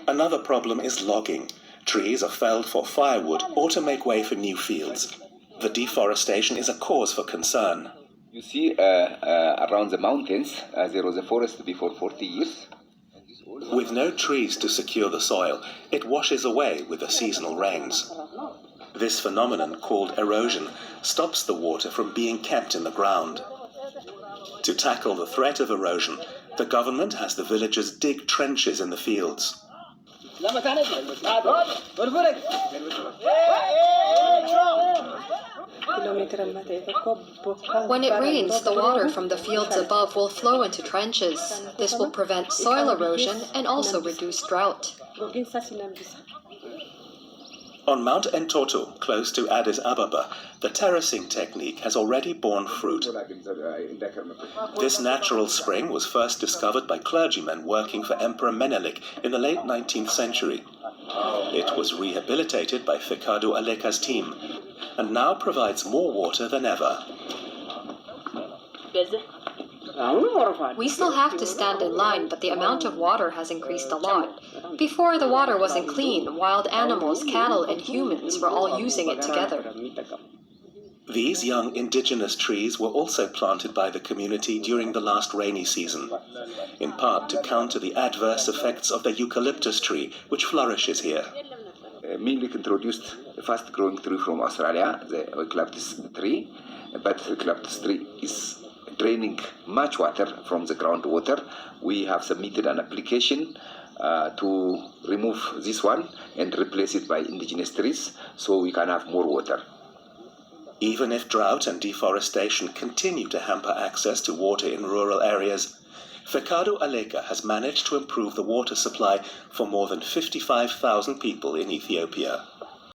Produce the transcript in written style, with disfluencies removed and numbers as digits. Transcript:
Another problem is logging. Trees are felled for firewood or to make way for new fields. The deforestation is a cause for concern. You see, around the mountains, there was a forest before 40 years. With no trees to secure the soil, it washes away with the seasonal rains. This phenomenon, called erosion, stops the water from being kept in the ground. To tackle the threat of erosion, the government has the villagers dig trenches in the fields. When it rains, the water from the fields above will flow into trenches. This will prevent soil erosion and also reduce drought. On Mount Entoto, close to Addis Ababa, the terracing technique has already borne fruit. This natural spring was first discovered by clergymen working for Emperor Menelik in the late 19th century. It was rehabilitated by Fikadu Aleka's team, and now provides more water than ever. We still have to stand in line, but the amount of water has increased a lot. Before, the water wasn't clean. Wild animals, cattle, and humans were all using it together. These young indigenous trees were also planted by the community during the last rainy season, in part to counter the adverse effects of the eucalyptus tree, which flourishes here. Mainly introduced a fast-growing tree from Australia, the eucalyptus tree, but the eucalyptus tree is draining much water from the groundwater. We have submitted an application to remove this one and replace it by indigenous trees so we can have more water. Even if drought and deforestation continue to hamper access to water in rural areas, Fikadu Aleka has managed to improve the water supply for more than 55,000 people in Ethiopia.